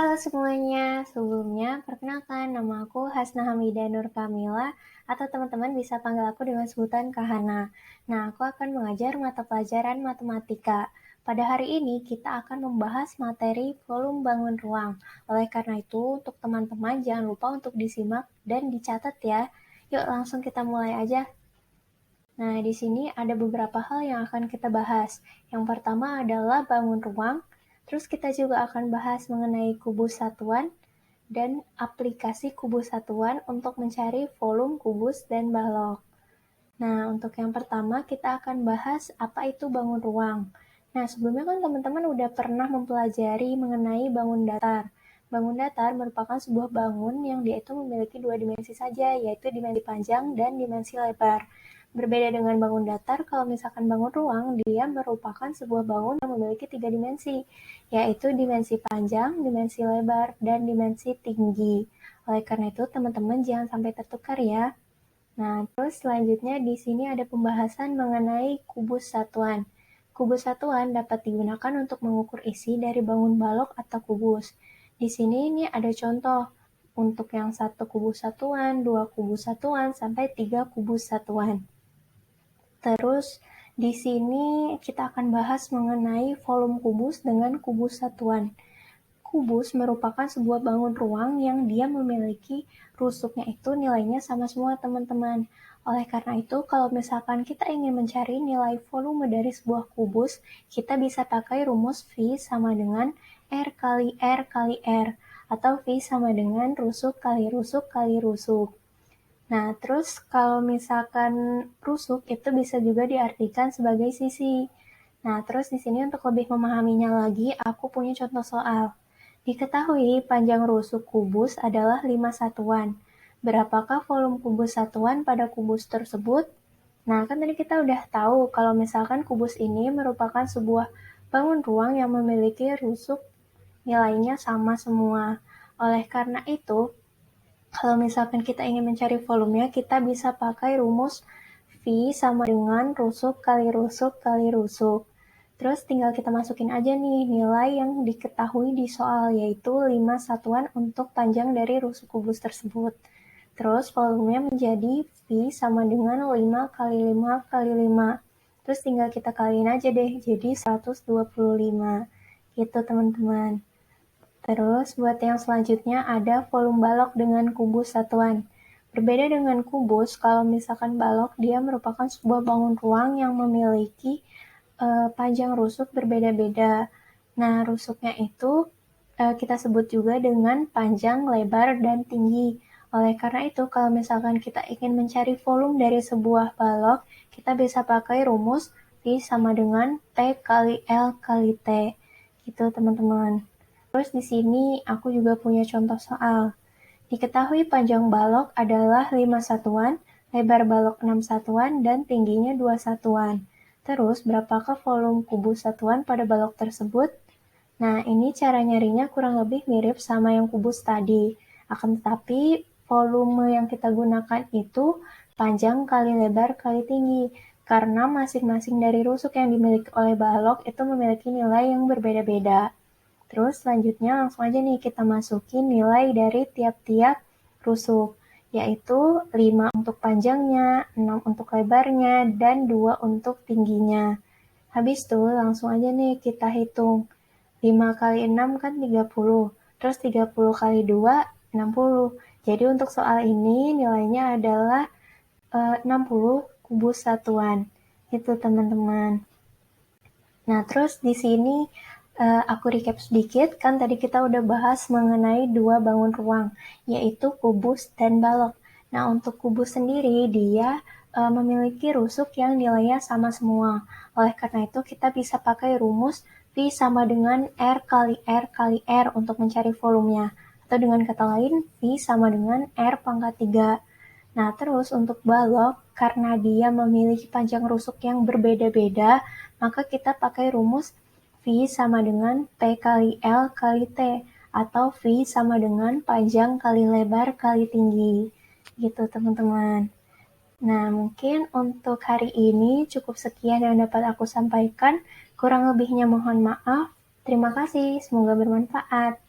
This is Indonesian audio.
Halo semuanya, sebelumnya perkenalkan nama aku Hasna Hamidah Nur Kamila atau teman-teman bisa panggil aku dengan sebutan Kak Hana. Nah, aku akan mengajar mata pelajaran matematika. Pada hari ini kita akan membahas materi volume bangun ruang. Oleh karena itu, untuk teman-teman jangan lupa untuk disimak dan dicatat ya. Yuk langsung kita mulai aja. Nah, di sini ada beberapa hal yang akan kita bahas. Yang pertama adalah bangun ruang, terus kita juga akan bahas mengenai kubus satuan, dan aplikasi kubus satuan untuk mencari volume kubus dan balok. Nah, untuk yang pertama kita akan bahas apa itu bangun ruang. Nah, sebelumnya kan teman-teman udah pernah mempelajari mengenai bangun datar. Bangun datar merupakan sebuah bangun yang dia itu memiliki dua dimensi saja, yaitu dimensi panjang dan dimensi lebar. Berbeda dengan bangun datar, kalau misalkan bangun ruang, dia merupakan sebuah bangun yang memiliki tiga dimensi, yaitu dimensi panjang, dimensi lebar, dan dimensi tinggi. Oleh karena itu, teman-teman jangan sampai tertukar ya. Nah, terus selanjutnya di sini ada pembahasan mengenai kubus satuan. Kubus satuan dapat digunakan untuk mengukur isi dari bangun balok atau kubus. Di sini ini ada contoh untuk yang satu kubus satuan, dua kubus satuan, sampai tiga kubus satuan. Terus di sini kita akan bahas mengenai volume kubus dengan kubus satuan. Kubus merupakan sebuah bangun ruang yang dia memiliki rusuknya itu nilainya sama semua teman-teman. Oleh karena itu, kalau misalkan kita ingin mencari nilai volume dari sebuah kubus, kita bisa pakai rumus V sama dengan R kali R kali R, atau V sama dengan rusuk kali rusuk kali rusuk. Nah, terus kalau misalkan rusuk itu bisa juga diartikan sebagai sisi. Nah, terus di sini untuk lebih memahaminya lagi, aku punya contoh soal. Diketahui panjang rusuk kubus adalah 5 satuan. Berapakah volume kubus satuan pada kubus tersebut? Nah, kan tadi kita udah tahu kalau misalkan kubus ini merupakan sebuah bangun ruang yang memiliki rusuk nilainya sama semua. Oleh karena itu, kalau misalkan kita ingin mencari volumenya, kita bisa pakai rumus V sama dengan rusuk kali rusuk kali rusuk. Terus tinggal kita masukin aja nih nilai yang diketahui di soal, yaitu 5 satuan untuk panjang dari rusuk kubus tersebut. Terus volumenya menjadi V sama dengan 5 kali 5 kali 5. Terus tinggal kita kaliin aja deh, jadi 125. Gitu teman-teman. Terus buat yang selanjutnya ada volume balok dengan kubus satuan. Berbeda dengan kubus, kalau misalkan balok dia merupakan sebuah bangun ruang yang memiliki panjang rusuk berbeda-beda. Nah, rusuknya itu kita sebut juga dengan panjang, lebar, dan tinggi. Oleh karena itu, kalau misalkan kita ingin mencari volume dari sebuah balok, kita bisa pakai rumus V sama dengan T kali L kali T. Gitu, teman-teman. Terus di sini aku juga punya contoh soal. Diketahui panjang balok adalah 5 satuan, lebar balok 6 satuan, dan tingginya 2 satuan. Terus, berapakah volume kubus satuan pada balok tersebut? Nah, ini cara nyarinya kurang lebih mirip sama yang kubus tadi. Akan tetapi, volume yang kita gunakan itu panjang kali lebar kali tinggi. Karena masing-masing dari rusuk yang dimiliki oleh balok itu memiliki nilai yang berbeda-beda. Terus selanjutnya langsung aja nih kita masukin nilai dari tiap-tiap rusuk, yaitu 5 untuk panjangnya, 6 untuk lebarnya, dan 2 untuk tingginya. Habis itu langsung aja nih kita hitung. 5 kali 6 kan 30, terus 30 kali 2, 60. Jadi untuk soal ini nilainya adalah 60 kubus satuan. Itu teman-teman. Nah, terus di sini aku recap sedikit, kan tadi kita udah bahas mengenai dua bangun ruang, yaitu kubus dan balok. Nah, untuk kubus sendiri, dia memiliki rusuk yang nilainya sama semua. Oleh karena itu, kita bisa pakai rumus V sama dengan R kali R kali R untuk mencari volumenya. Atau dengan kata lain, V sama dengan R pangkat 3. Nah, terus untuk balok, karena dia memiliki panjang rusuk yang berbeda-beda, maka kita pakai rumus V sama dengan P kali L kali T, atau V sama dengan panjang kali lebar kali tinggi. Gitu, teman-teman. Nah, mungkin untuk hari ini cukup sekian yang dapat aku sampaikan. Kurang lebihnya mohon maaf. Terima kasih, semoga bermanfaat.